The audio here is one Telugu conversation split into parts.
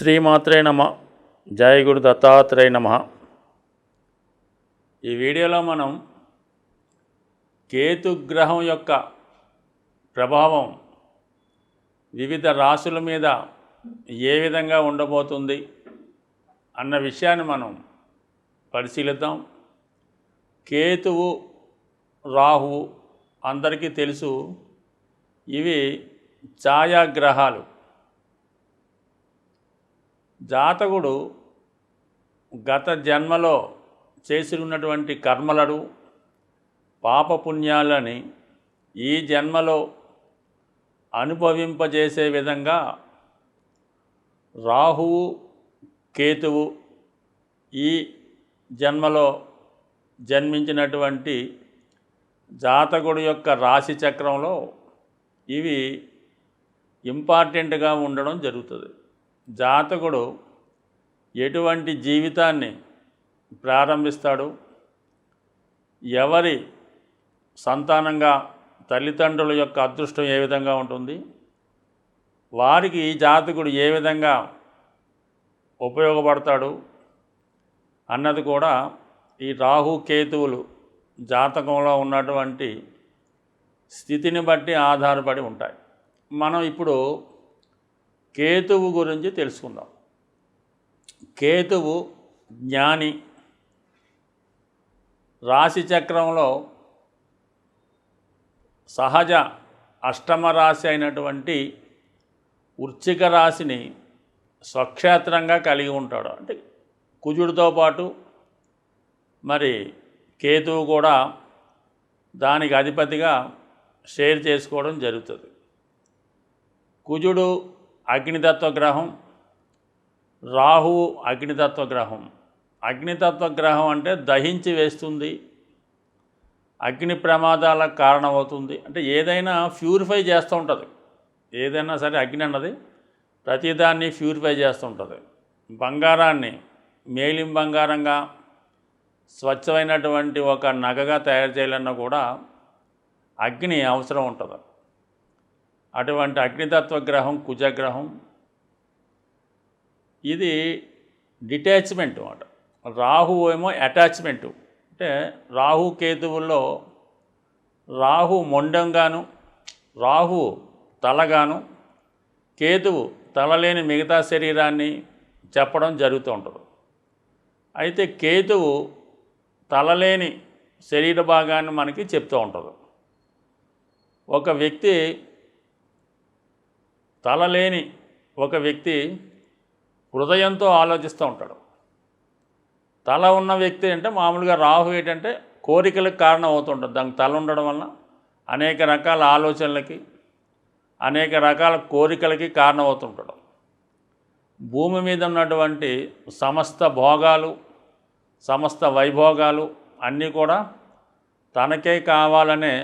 శ్రీమాత్రే నమ. జయ గురు దత్తాత్రేయ నమ. ఈ వీడియోలో మనం కేతుగ్రహం యొక్క ప్రభావం వివిధ రాశుల మీద ఏ విధంగా ఉండబోతుంది అన్న విషయాన్ని మనం పరిశీలిద్దాం. కేతువు, రాహువు అందరికీ తెలుసు. ఇవి ఛాయాగ్రహాలు. జాతకుడు గత జన్మలో చేసి ఉన్నటువంటి కర్మలను, పాపపుణ్యాలని ఈ జన్మలో అనుభవింపజేసే విధంగా రాహువు, కేతువు ఈ జన్మలో జన్మించినటువంటి జాతకుడు యొక్క రాశి చక్రంలో ఇవి ఇంపార్టెంట్గా ఉండడం జరుగుతుంది. జాతకుడు ఎటువంటి జీవితాన్ని ప్రారంభిస్తాడు, ఎవరి సంతానంగా తల్లిదండ్రుల యొక్క అదృష్టం ఏ విధంగా ఉంటుంది, వారికి జాతకుడు ఏ విధంగా ఉపయోగపడతాడు అన్నది కూడా ఈ రాహు కేతువులు జాతకంలో ఉన్నటువంటి స్థితిని బట్టి ఆధారపడి ఉంటాయి. మనం ఇప్పుడు కేతువు గురించి తెలుసుకుందాం. కేతువు జ్ఞాని. రాశి చక్రంలో సహజ అష్టమ రాశి అయినటువంటి వృశ్చిక రాశిని స్వక్షేత్రంగా కలిగి ఉంటాడు. అంటే కుజుడితో పాటు మరి కేతువు కూడా దానికి అధిపతిగా షేర్ చేసుకోవడం జరుగుతుంది. కుజుడు అగ్నితత్వ గ్రహం, రాహువు అగ్నితత్వ గ్రహం. అగ్నితత్వ గ్రహం అంటే దహించి వేస్తుంది, అగ్ని ప్రమాదాలకు కారణమవుతుంది. అంటే ఏదైనా ప్యూరిఫై చేస్తూ ఉంటుంది. ఏదైనా సరే అగ్ని అన్నది ప్రతిదాన్ని ప్యూరిఫై చేస్తూ ఉంటుంది. బంగారాన్ని మేలిం బంగారంగా స్వచ్ఛమైనటువంటి ఒక నగగా తయారు చేయాలన్నా కూడా అగ్ని అవసరం ఉంటుంది. అటువంటి అగ్నితత్వ గ్రహం కుజగ్రహం. ఇది డిటాచ్మెంట్ అన్నమాట. రాహు ఏమో అటాచ్మెంటు. అంటే రాహు కేతువుల్లో రాహు మొండంగాను, రాహు తలగాను, కేతువు తలలేని మిగతా శరీరాన్ని చెప్పడం జరుగుతూ ఉంటుంది. అయితే కేతువు తలలేని శరీర భాగాన్ని మనకి చెప్తూ ఉంటుంది. ఒక వ్యక్తి తలలేని ఒక వ్యక్తి హృదయంతో ఆలోచిస్తూ ఉంటాడు. తల ఉన్న వ్యక్తి అంటే మామూలుగా రాహు ఏంటంటే కోరికలకు కారణం అవుతుంటుంది. దానికి తల ఉండడం వలన అనేక రకాల ఆలోచనలకి, అనేక రకాల కోరికలకి కారణం అవుతుంటాడు. భూమి మీద ఉన్నటువంటి సమస్త భోగాలు, సమస్త వైభోగాలు అన్నీ కూడా తనకే కావాలనే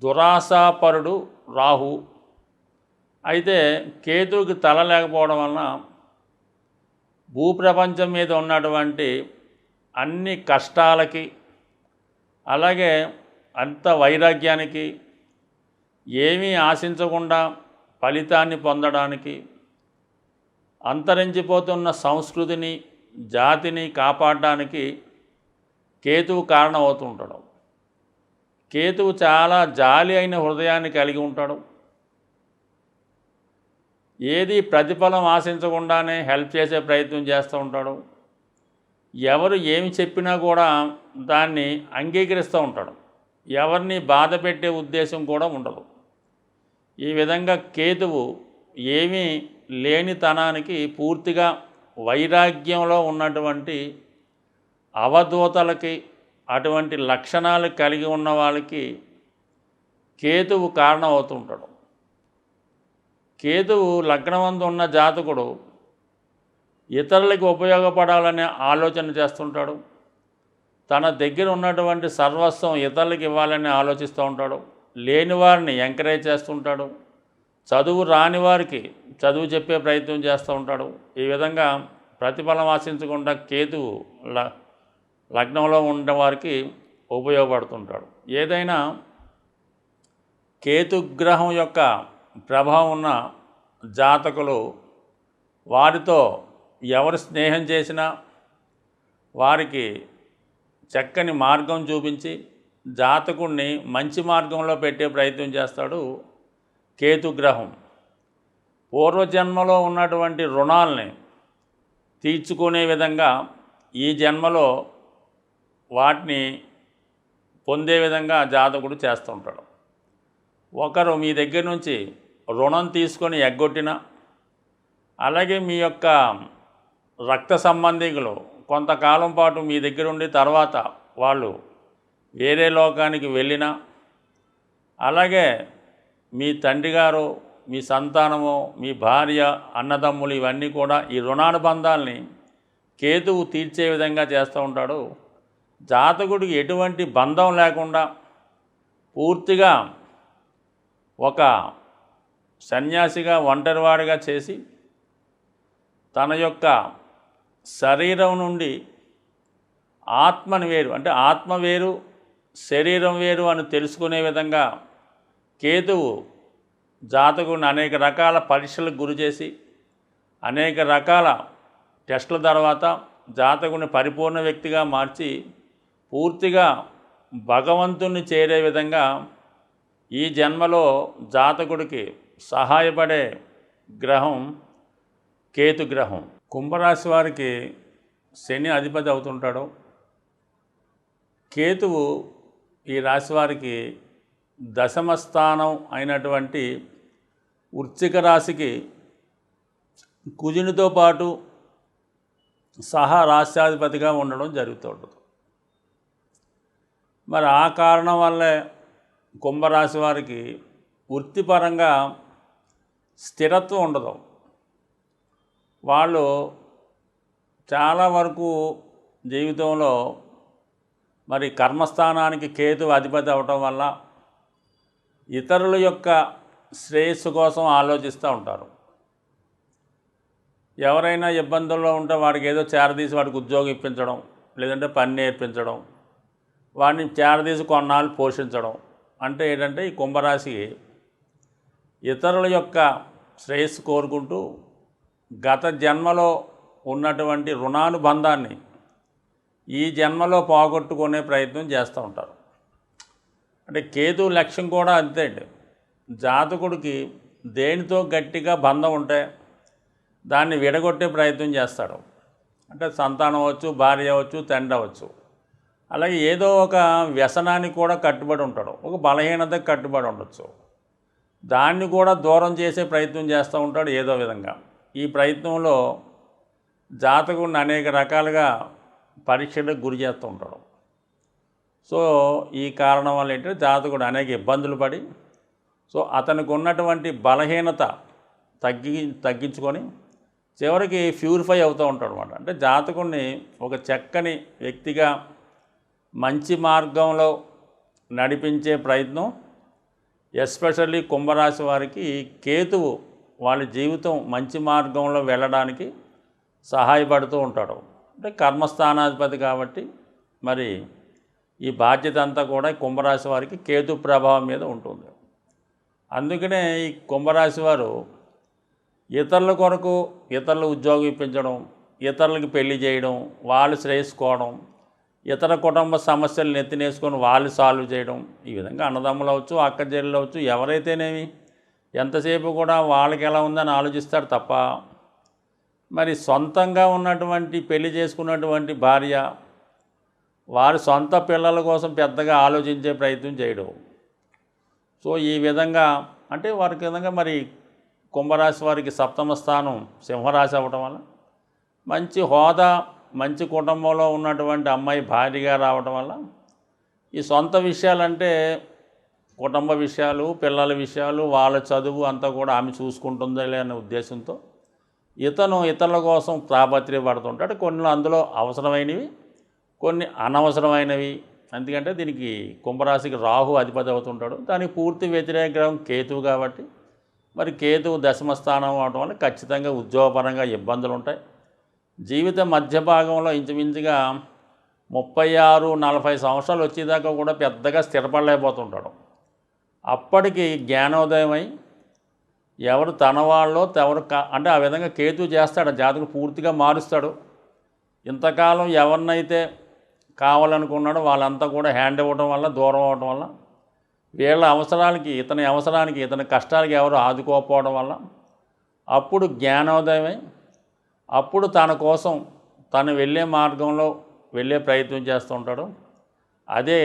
దురాశాపరుడు రాహు. అయితే కేతువుకి తల లేకపోవడం వలన భూప్రపంచం మీద ఉన్నటువంటి అన్ని కష్టాలకి, అలాగే అంత వైరాగ్యానికి, ఏమీ ఆశించకుండా ఫలితాన్ని పొందడానికి, అంతరించిపోతున్న సంస్కృతిని, జాతిని కాపాడడానికి కేతువు కారణమవుతుంటాడు. కేతువు చాలా జాలి అయిన హృదయాన్ని కలిగి ఉంటాడు. ఏది ప్రతిఫలం ఆశించకుండానే హెల్ప్ చేసే ప్రయత్నం చేస్తూ ఉంటాడు. ఎవరు ఏమి చెప్పినా కూడా దాన్ని అంగీకరిస్తూ ఉంటాడు. ఎవరిని బాధ పెట్టే ఉద్దేశం కూడా ఉండదు. ఈ విధంగా కేతువు ఏమీ లేనితనానికి పూర్తిగా వైరాగ్యంలో ఉన్నటువంటి అవధూతలకి, అటువంటి లక్షణాలు కలిగి ఉన్న వాళ్ళకి కేతువు కారణం అవుతుంటాడు. కేతువు లగ్నమందు ఉన్న జాతకుడు ఇతరులకు ఉపయోగపడాలనే ఆలోచన చేస్తుంటాడు. తన దగ్గర ఉన్నటువంటి సర్వస్వం ఇతరులకు ఇవ్వాలని ఆలోచిస్తూ ఉంటాడు. లేని వారిని ఎంకరేజ్ చేస్తుంటాడు. చదువు రాని వారికి చదువు చెప్పే ప్రయత్నం చేస్తూ ఉంటాడు. ఈ విధంగా ప్రతిఫలం ఆశించకుండా కేతువు లగ్నంలో ఉన్న వారికి ఉపయోగపడుతుంటాడు. ఏదైనా కేతుగ్రహం యొక్క ప్రభావం ఉన్న జాతకులు వారితో ఎవరు స్నేహం చేసినా వారికి చక్కని మార్గం చూపించి జాతకుడిని మంచి మార్గంలో పెట్టే ప్రయత్నం చేస్తాడు కేతుగ్రహం. పూర్వజన్మలో ఉన్నటువంటి రుణాలని తీర్చుకునే విధంగా ఈ జన్మలో వాటిని పొందే విధంగా జాతకుడు చేస్తూ ఉంటాడు. ఒకరు మీ దగ్గర నుంచి రుణం తీసుకొని ఎగ్గొట్టినా, అలాగే మీ యొక్క రక్త సంబంధికులు కొంతకాలం పాటు మీ దగ్గర ఉండి తర్వాత వాళ్ళు వేరే లోకానికి వెళ్ళినా, అలాగే మీ తండ్రి గారు, మీ సంతానము, మీ భార్య, అన్నదమ్ములు ఇవన్నీ కూడా ఈ రుణానుబంధాలని కేతువు తీర్చే విధంగా చేస్తూ ఉంటాడు. జాతకుడికి ఎటువంటి బంధం లేకుండా పూర్తిగా ఒక సన్యాసిగా ఒంటరివాడిగా చేసి తన యొక్క శరీరం నుండి ఆత్మను వేరు, అంటే ఆత్మ వేరు శరీరం వేరు అని తెలుసుకునే విధంగా కేతువు జాతకుడిని అనేక రకాల పరీక్షలకు గురి చేసి అనేక రకాల టెస్టుల తర్వాత జాతకుడిని పరిపూర్ణ వ్యక్తిగా మార్చి పూర్తిగా భగవంతుణ్ణి చేరే విధంగా ఈ జన్మలో జాతకుడికి సహాయపడే గ్రహం కేతుగ్రహం. కుంభరాశి వారికి శని అధిపతి అవుతుంటాడు. కేతువు ఈ రాశి వారికి దశమ స్థానం అయినటువంటి వృశ్చిక రాశికి కుజునితో పాటు సహా రాష్ట్రాధిపతిగా ఉండడం జరుగుతుంటుంది. మరి ఆ కారణం వల్లే కుంభరాశి వారికి వృత్తిపరంగా స్థిరత్వం ఉండదు. వాళ్ళు చాలా వరకు జీవితంలో మరి కర్మస్థానానికి కేతు అధిపతి అవటం వల్ల ఇతరుల యొక్క శ్రేయస్సు కోసం ఆలోచిస్తూ ఉంటారు. ఎవరైనా ఇబ్బందుల్లో ఉంటే వాడికి ఏదో చేరదీసి వాడికి ఉద్యోగం ఇప్పించడం, లేదంటే పని నేర్పించడం, వాడిని చేరదీసి కొన్నాళ్ళు పోషించడం. అంటే ఏంటంటే ఈ కుంభరాశి ఇతరుల యొక్క శ్రేయస్సు కోరుకుంటూ గత జన్మలో ఉన్నటువంటి రుణానుబంధాన్ని ఈ జన్మలో పోగొట్టుకునే ప్రయత్నం చేస్తూ ఉంటారు. అంటే కేతు లక్ష్యం కూడా అంతే అండి. జాతకుడికి దేనితో గట్టిగా బంధం ఉంటే దాన్ని విడగొట్టే ప్రయత్నం చేస్తాడు. అంటే సంతానం అవ్వచ్చు, భార్య అవ్వచ్చు, తండ్రి అవ్వచ్చు. అలాగే ఏదో ఒక వ్యసనానికి కూడా కట్టుబడి ఉంటాడు, ఒక బలహీనతకు కట్టుబడి ఉండొచ్చు. దాన్ని కూడా దూరం చేసే ప్రయత్నం చేస్తూ ఉంటాడు ఏదో విధంగా. ఈ ప్రయత్నంలో జాతకుడిని అనేక రకాలుగా పరీక్షలకు గురి చేస్తూ ఉంటాడు. సో ఈ కారణం వల్ల ఏంటంటే జాతకుడు అనేక ఇబ్బందులు పడి అతనికి ఉన్నటువంటి బలహీనత తగ్గించుకొని చివరికి ప్యూరిఫై అవుతూ ఉంటాడు అన్నమాట. అంటే జాతకుడిని ఒక చక్కని వ్యక్తిగా మంచి మార్గంలో నడిపించే ప్రయత్నం ఎస్పెషల్లీ కుంభరాశి వారికి కేతువు వాళ్ళ జీవితం మంచి మార్గంలో వెళ్ళడానికి సహాయపడుతూ ఉంటాడు. అంటే కర్మస్థానాధిపతి కాబట్టి మరి ఈ బాధ్యత అంతా కూడా కుంభరాశి వారికి కేతు ప్రభావం మీద ఉంటుంది. అందుకనే ఈ కుంభరాశి వారు ఇతరుల కొరకు ఇతరులు ఉద్యోగం ఇప్పించడం, ఇతరులకి పెళ్లి చేయడం, వాళ్ళు శ్రేయస్సుకోవడం, ఇతర కుటుంబ సమస్యలు నెత్తినేసుకొని వాళ్ళు సాల్వ్ చేయడం, ఈ విధంగా అన్నదమ్ములు అవచ్చు, అక్క చెల్లెలు అవచ్చు, ఎవరైతేనేమి ఎంతసేపు కూడా వాళ్ళకి ఎలా ఉందని ఆలోచిస్తారు తప్ప మరి సొంతంగా ఉన్నటువంటి పెళ్లి చేసుకున్నటువంటి భార్య వారి సొంత పిల్లల కోసం పెద్దగా ఆలోచించే ప్రయత్నం చేయడం. సో ఈ విధంగా అంటే వారికి విధంగా మరి కుంభరాశి వారికి సప్తమ స్థానం సింహరాశి అవ్వటం వల్ల మంచి హోదా, మంచి కుటుంబంలో ఉన్నటువంటి అమ్మాయి భార్యగా రావటం వల్ల ఈ సొంత విషయాలంటే కుటుంబ విషయాలు, పిల్లల విషయాలు, వాళ్ళ చదువు అంతా కూడా ఆమె చూసుకుంటుందిలే అనే ఉద్దేశంతో ఇతను ఇతరుల కోసం తాపత్రయపడుతుంటాడు. కొన్ని అందులో అవసరమైనవి, కొన్ని అనవసరమైనవి. ఎందుకంటే దీనికి కుంభరాశికి రాహు అధిపతి అవుతుంటాడు. దానికి పూర్తి వ్యతిరేక గ్రహం కేతువు కాబట్టి మరి కేతువు దశమ స్థానం అవడం వల్ల ఖచ్చితంగా ఉద్యోగపరంగా ఇబ్బందులు ఉంటాయి. జీవిత మధ్య భాగంలో ఇంచుమించుగా 36-40 సంవత్సరాలు వచ్చేదాకా కూడా పెద్దగా స్థిరపడలేకపోతుంటాడు. అప్పటికి జ్ఞానోదయమై ఎవరు తన వాళ్ళో ఎవరు అంటే ఆ విధంగా కేతు చేస్తాడు, జాతకుడు పూర్తిగా మారుస్తాడు. ఇంతకాలం ఎవరినైతే కావాలనుకున్నాడో వాళ్ళంతా కూడా హ్యాండ్ ఇవ్వడం వల్ల, దూరం అవ్వడం వల్ల, వీళ్ళ అవసరాలకి ఇతని అవసరానికి ఇతని కష్టాలకి ఎవరు ఆదుకోకపోవడం వల్ల అప్పుడు జ్ఞానోదయమై అప్పుడు తన కోసం తను వెళ్ళే మార్గంలో వెళ్ళే ప్రయత్నం చేస్తూ ఉంటాడు. అదే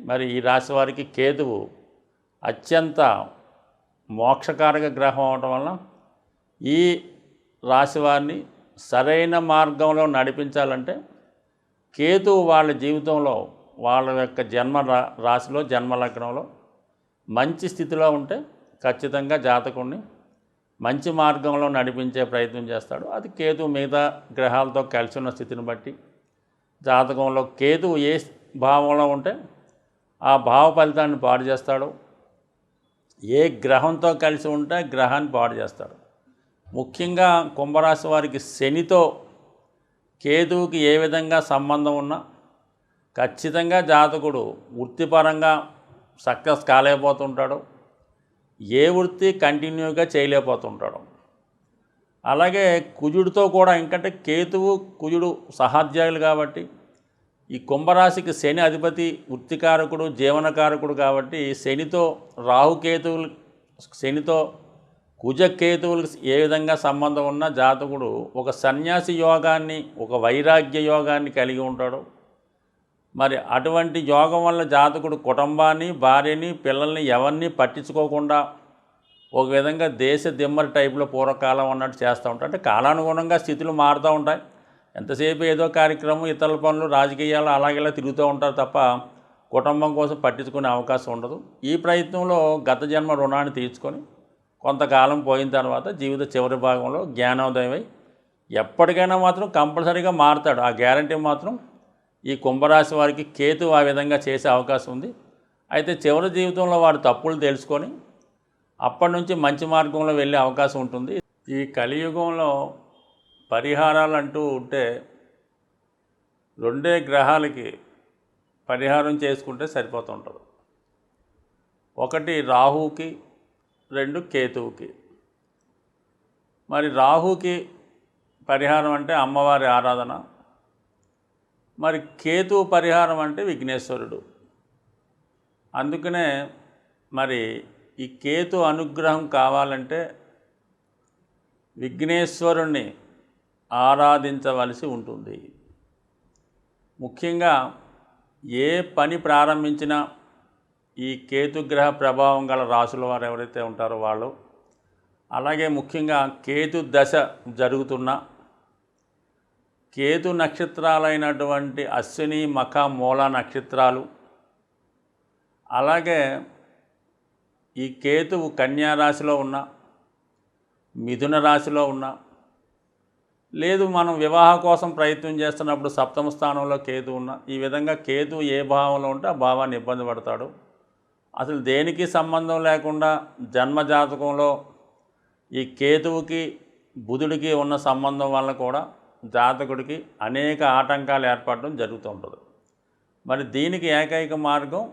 మరి ఈ రాశి వారికి కేతువు అత్యంత మోక్షకారక గ్రహం అవడం వల్ల ఈ రాశి వారిని సరైన మార్గంలో నడిపించాలంటే కేతువు వాళ్ళ జీవితంలో వాళ్ళ యొక్క రాశిలో జన్మ లగ్నంలో మంచి స్థితిలో ఉంటే ఖచ్చితంగా జాతకుడిని మంచి మార్గంలో నడిపించే ప్రయత్నం చేస్తాడు. అది కేతువు మిగతా గ్రహాలతో కలిసి ఉన్న స్థితిని బట్టి జాతకంలో కేతువు ఏ భావంలో ఉంటే ఆ భావ ఫలితాన్ని పాడు చేస్తాడు. ఏ గ్రహంతో కలిసి ఉంటే గ్రహాన్ని పాడు చేస్తాడు. ముఖ్యంగా కుంభరాశి వారికి శనితో కేతువుకి ఏ విధంగా సంబంధం ఉన్నా ఖచ్చితంగా జాతకుడు వృత్తిపరంగా సక్సెస్ కాలేకపోతుంటాడు, ఏ వృత్తి కంటిన్యూగా చేయలేకపోతుంటాడు. అలాగే కుజుడితో కూడా, ఎందుకంటే కేతువు కుజుడు సహాధ్యాయులు కాబట్టి ఈ కుంభరాశికి శని అధిపతి వృత్తికారకుడు, జీవనకారకుడు కాబట్టి శనితో రాహుకేతువులు, శనితో కుజకేతువులకు ఏ విధంగా సంబంధం ఉన్న జాతకుడు ఒక సన్యాసి యోగాన్ని, ఒక వైరాగ్య యోగాన్ని కలిగి ఉంటాడు. మరి అటువంటి యోగం వల్ల జాతకుడు కుటుంబాన్ని, భార్యని, పిల్లల్ని ఎవరిని పట్టించుకోకుండా ఒక విధంగా దేశ దిమ్మరి టైపులో పూర్వకాలం ఉన్నట్టు చేస్తూ ఉంటాడు. అంటే కాలానుగుణంగా స్థితులు మారుతూ ఉంటాయి. ఎంతసేపు ఏదో కార్యక్రమం, ఇతరుల పనులు, రాజకీయాలు అలాగేలా తిరుగుతూ ఉంటారు తప్ప కుటుంబం కోసం పట్టించుకునే అవకాశం ఉండదు. ఈ ప్రయత్నంలో గత జన్మ రుణాన్ని తీర్చుకొని కొంతకాలం పోయిన తర్వాత జీవిత చివరి భాగంలో జ్ఞానోదయమై ఎప్పటికైనా మాత్రం కంపల్సరీగా మారుతాడు. ఆ గ్యారంటీ మాత్రం ఈ కుంభరాశి వారికి కేతు ఆ విధంగా చేసే అవకాశం ఉంది. అయితే చివరి జీవితంలో వాడు తప్పులు తెలుసుకొని అప్పటి నుంచి మంచి మార్గంలో వెళ్ళే అవకాశం ఉంటుంది. ఈ కలియుగంలో పరిహారాలు అంటూ ఉంటే రెండే గ్రహాలకి పరిహారం చేసుకుంటే సరిపోతుంటుంది. ఒకటి రాహుకి, రెండు కేతువుకి. మరి రాహుకి పరిహారం అంటే అమ్మవారి ఆరాధన, మరి కేతువు పరిహారం అంటే విఘ్నేశ్వరుడు. అందుకనే మరి ఈ కేతు అనుగ్రహం కావాలంటే విఘ్నేశ్వరుణ్ణి ఆరాధించవలసి ఉంటుంది. ముఖ్యంగా ఏ పని ప్రారంభించినా ఈ కేతుగ్రహ ప్రభావం గల రాశుల వారు ఎవరైతే ఉంటారో వాళ్ళు, అలాగే ముఖ్యంగా కేతు దశ జరుగుతున్న కేతు నక్షత్రాలైనటువంటి అశ్విని, మఖ, మూల నక్షత్రాలు, అలాగే ఈ కేతువు కన్యా రాశిలో ఉన్న, మిథున రాశిలో ఉన్న, లేదు మనం వివాహ కోసం ప్రయత్నం చేస్తున్నప్పుడు సప్తమ స్థానంలో కేతు ఉన్న, ఈ విధంగా కేతు ఏ భావంలో ఉంటే ఆ భావాన్ని ఇబ్బంది పడతాడు. అసలు దేనికి సంబంధం లేకుండా జన్మజాతకంలో ఈ కేతువుకి బుధుడికి ఉన్న సంబంధం వల్ల కూడా జాతకుడికి అనేక ఆటంకాలు ఏర్పడడం జరుగుతుంటుంది. మరి దీనికి ఏకైక మార్గం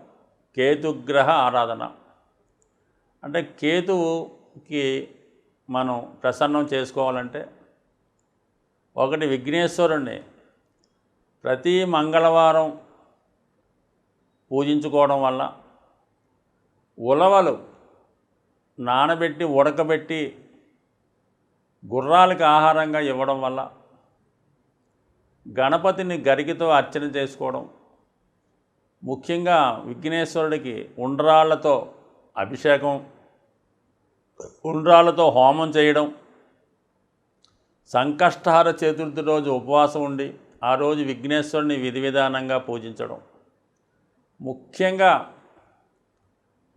కేతుగ్రహ ఆరాధన. అంటే కేతువుకి మనం ప్రసన్నం చేసుకోవాలంటే ఒకటి విఘ్నేశ్వరుణ్ణి ప్రతి మంగళవారం పూజించుకోవడం వల్ల, ఉలవలు నానబెట్టి ఉడకబెట్టి గుర్రాలకు ఆహారంగా ఇవ్వడం వల్ల, గణపతిని గరికతో అర్చన చేసుకోవడం, ముఖ్యంగా విఘ్నేశ్వరుడికి ఉండ్రాళ్లతో అభిషేకం, ఉండ్రాళ్లతో హోమం చేయడం, సంకష్టహార చతుర్థి రోజు ఉపవాసం ఉండి ఆ రోజు విఘ్నేశ్వరుని విధి విధానంగా పూజించడం, ముఖ్యంగా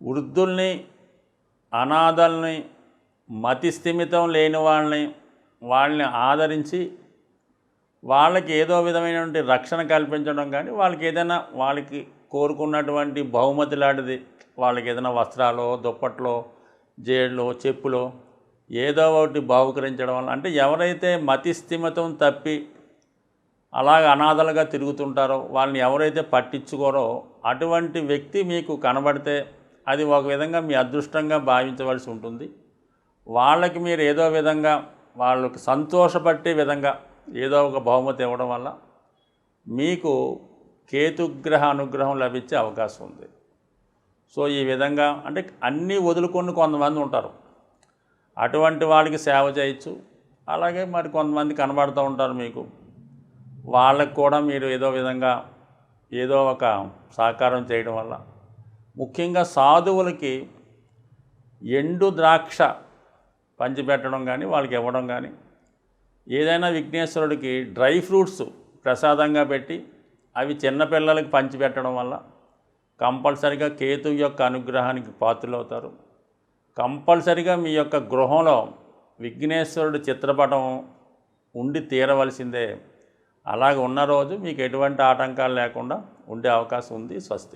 వృద్ధుల్ని, అనాథల్ని, మతి స్థిమితం లేని వాళ్ళని ఆదరించి వాళ్ళకి ఏదో విధమైనటువంటి రక్షణ కల్పించడం, కానీ వాళ్ళకి ఏదైనా వాళ్ళకి కోరుకున్నటువంటి బహుమతి లాంటిది, వాళ్ళకి ఏదైనా వస్త్రాలు, దుప్పట్లో, జేళ్ళు, చెప్పులో ఏదో ఒకటి బహుకరించడం వల్ల, అంటే ఎవరైతే మతి స్థిమితం తప్పి అలాగ అనాథలుగా తిరుగుతుంటారో, వాళ్ళని ఎవరైతే పట్టించుకోరో అటువంటి వ్యక్తి మీకు కనబడితే అది ఒక విధంగా మీ అదృష్టంగా భావించవలసి ఉంటుంది. వాళ్ళకి మీరు ఏదో విధంగా వాళ్ళకి సంతోషపట్టే విధంగా ఏదో ఒక బహుమతి ఇవ్వడం వల్ల మీకు కేతుగ్రహ అనుగ్రహం లభించే అవకాశం ఉంది. సో ఈ విధంగా అంటే అన్నీ వదులుకొని కొంతమంది ఉంటారు, అటువంటి వాళ్ళకి సేవ చేయొచ్చు. అలాగే మరి కొంతమంది కనబడుతూ ఉంటారు మీకు, వాళ్ళకు కూడా మీరు ఏదో విధంగా ఏదో ఒక సహకారం చేయడం వల్ల, ముఖ్యంగా సాధువులకి ఎండు ద్రాక్ష పంచిపెట్టడం కానీ వాళ్ళకి ఇవ్వడం కానీ, ఏదైనా విఘ్నేశ్వరుడికి డ్రై ఫ్రూట్స్ ప్రసాదంగా పెట్టి అవి చిన్నపిల్లలకి పంచిపెట్టడం వల్ల కంపల్సరిగా కేతువు యొక్క అనుగ్రహానికి పాత్రులవుతారు. కంపల్సరిగా మీ యొక్క గృహంలో విఘ్నేశ్వరుడి చిత్రపటం ఉండి తీరవలసిందే. అలాగ ఉన్న రోజు మీకు ఎటువంటి ఆటంకాలు లేకుండా ఉండే అవకాశం ఉంది. స్వస్తి.